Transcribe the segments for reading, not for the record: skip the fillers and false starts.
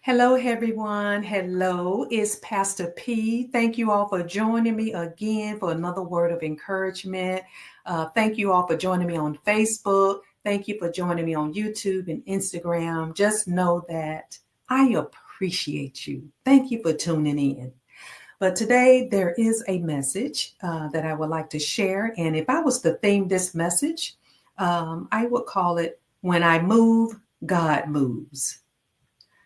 Hello, everyone. Hello, it's Pastor P. Thank you all for joining me again for another word of encouragement. Thank you all for joining me on Facebook. Thank you for joining me on YouTube and Instagram. Just know that I appreciate you. Thank you for tuning in. But today there is a message that I would like to share. And if I was to theme this message, I would call it When I Move, God Moves.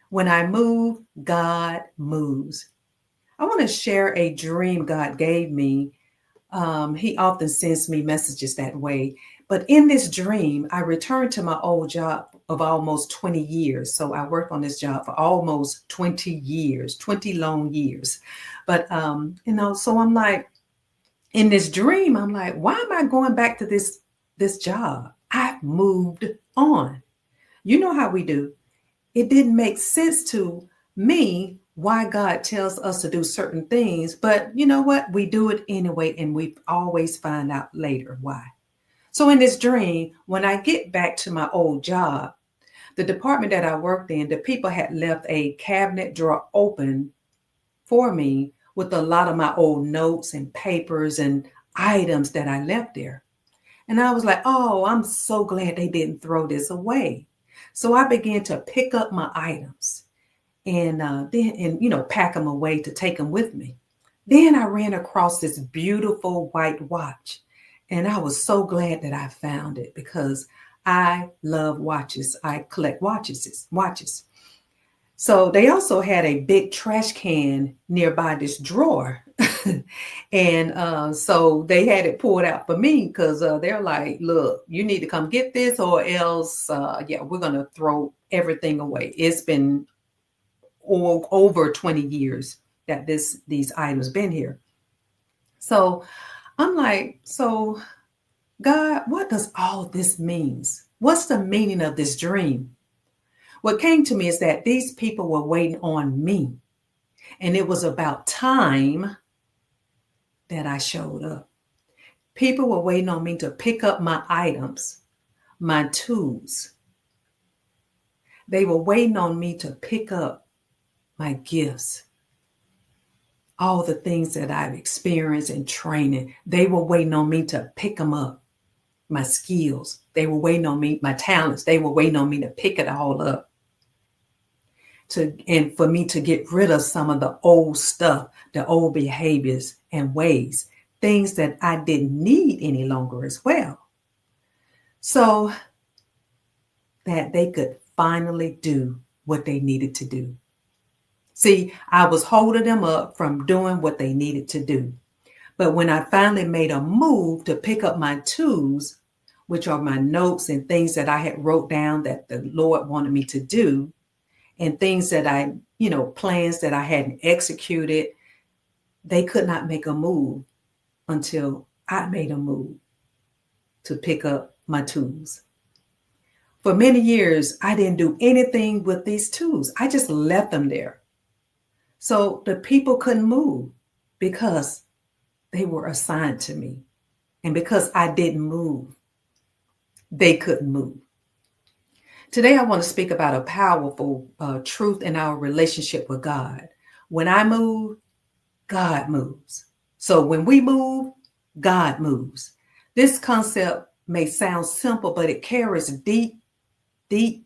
When I move, God moves. I want to share a dream God gave me. He often sends me messages that way. But in this dream, I returned to my old job of almost 20 years. So I worked on this job for almost 20 years, 20 long years. But so I'm like, in this dream, I'm like, why am I going back to this job? I've moved on. You know how we do. It didn't make sense to me why God tells us to do certain things, but you know what? We do it anyway, and we always find out later why. So, in this dream, when I get back to my old job, the department that I worked in, the people had left a cabinet drawer open for me with a lot of my old notes and papers and items that I left there. And I was like, oh, I'm so glad they didn't throw this away. So I began to pick up my items and pack them away to take them with me. Then I ran across this beautiful white watch, and I was so glad that I found it because I love watches. I collect watches. So they also had a big trash can nearby this drawer. And so they had it pulled out for me because they're like, look, you need to come get this or else, yeah, we're going to throw everything away. It's been over 20 years that these items been here. So I'm like, so God, what does all this means? What's the meaning of this dream? What came to me is that these people were waiting on me, and it was about time that I showed up. People were waiting on me to pick up my items, my tools. They were waiting on me to pick up my gifts, all the things that I've experienced in training. They were waiting on me to pick them up, my skills. They were waiting on me, my talents. They were waiting on me to pick it all up. And for me to get rid of some of the old stuff, the old behaviors and ways, things that I didn't need any longer as well. So that they could finally do what they needed to do. See, I was holding them up from doing what they needed to do. But when I finally made a move to pick up my tools, which are my notes and things that I had wrote down that the Lord wanted me to do, and things that plans that I hadn't executed, they could not make a move until I made a move to pick up my tools. For many years, I didn't do anything with these tools. I just left them there. So the people couldn't move because they were assigned to me. And because I didn't move, they couldn't move. Today, I want to speak about a powerful truth in our relationship with God. When I move, God moves. So when we move, God moves. This concept may sound simple, but it carries deep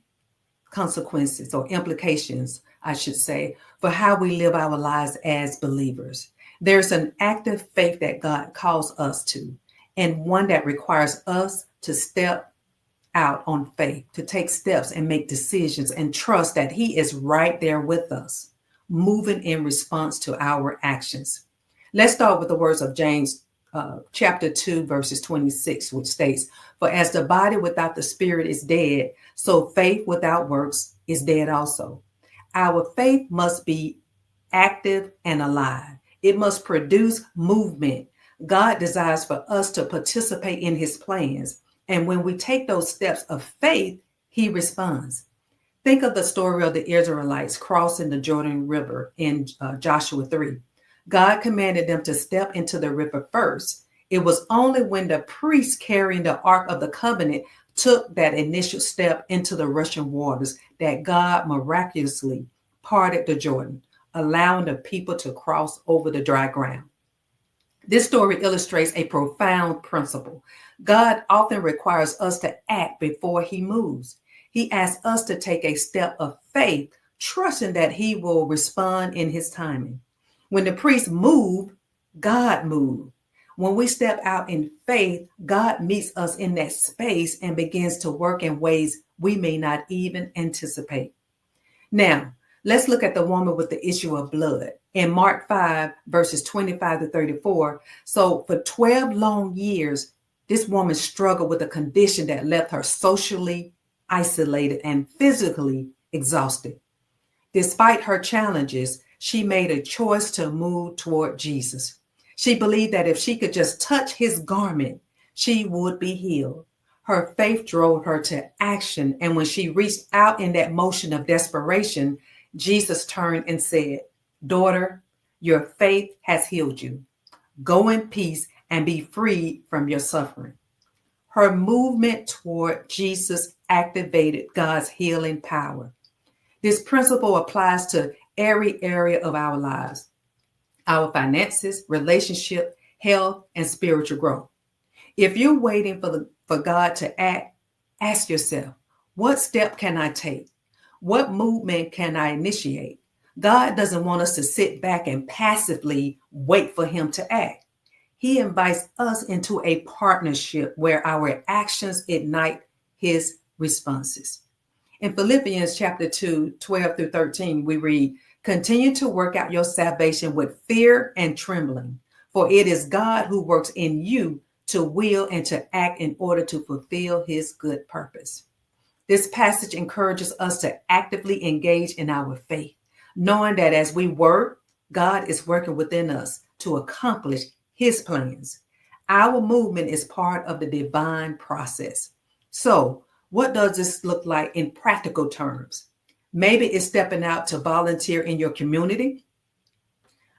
consequences or implications, I should say, for how we live our lives as believers. There's an active faith that God calls us to, and one that requires us to step out on faith, to take steps and make decisions and trust that He is right there with us, moving in response to our actions. Let's start with the words of James chapter 2, verses 26, which states, "For as the body without the spirit is dead, so faith without works is dead also." Our faith must be active and alive. It must produce movement. God desires for us to participate in His plans. And when we take those steps of faith, He responds. Think of the story of the Israelites crossing the Jordan River in Joshua 3. God commanded them to step into the river first. It was only when the priest carrying the Ark of the Covenant took that initial step into the rushing waters that God miraculously parted the Jordan, allowing the people to cross over the dry ground. This story illustrates a profound principle. God often requires us to act before he moves. He asks us to take a step of faith, trusting that he will respond in his timing. When the priests moved, God moved. When we step out in faith, God meets us in that space and begins to work in ways we may not even anticipate. Now, let's look at the woman with the issue of blood in Mark 5, verses 25 to 34. So for 12 long years, this woman struggled with a condition that left her socially isolated and physically exhausted. Despite her challenges, she made a choice to move toward Jesus. She believed that if she could just touch his garment, she would be healed. Her faith drove her to action, and when she reached out in that motion of desperation, Jesus turned and said, "Daughter, your faith has healed you. Go in peace and be freed from your suffering." Her movement toward Jesus activated God's healing power. This principle applies to every area of our lives: our finances, relationship, health, and spiritual growth. If you're waiting for God to act, ask yourself, what step can I take? What movement can I initiate? God doesn't want us to sit back and passively wait for him to act. He invites us into a partnership where our actions ignite his responses. In Philippians chapter 2, 12 through 13, we read, "Continue to work out your salvation with fear and trembling, for it is God who works in you to will and to act in order to fulfill his good purpose." This passage encourages us to actively engage in our faith, knowing that as we work, God is working within us to accomplish his plans. Our movement is part of the divine process. So, what does this look like in practical terms? Maybe it's stepping out to volunteer in your community.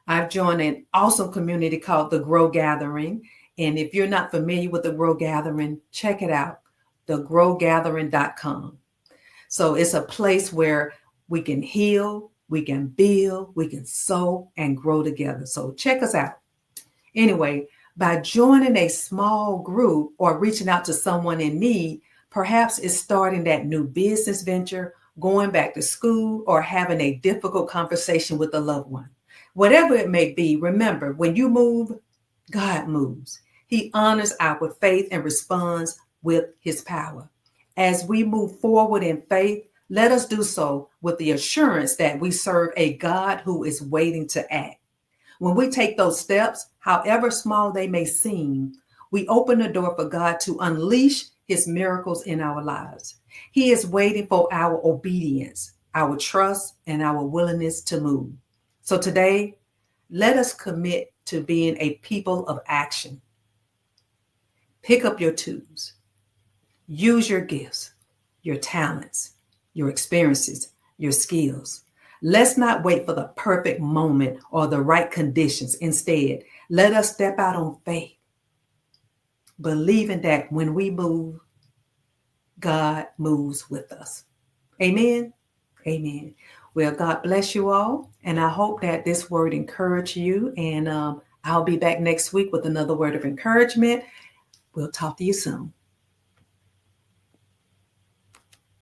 I've joined an awesome community called the Grow Gathering. And if you're not familiar with the Grow Gathering, check it out, thegrowgathering.com. So it's a place where we can heal, we can build, we can sow and grow together. So check us out. Anyway, by joining a small group or reaching out to someone in need, perhaps it's starting that new business venture, going back to school, or having a difficult conversation with a loved one. Whatever it may be, remember, when you move, God moves. He honors our faith and responds with his power. As we move forward in faith, let us do so with the assurance that we serve a God who is waiting to act. When we take those steps, however small they may seem, we open the door for God to unleash his miracles in our lives. He is waiting for our obedience, our trust, and our willingness to move. So today, let us commit to being a people of action. Pick up your tools. Use your gifts, your talents, your experiences, your skills. Let's not wait for the perfect moment or the right conditions. Instead, let us step out on faith, believing that when we move, God moves with us. Amen. Amen. Well, God bless you all. And I hope that this word encouraged you. And I'll be back next week with another word of encouragement. We'll talk to you soon.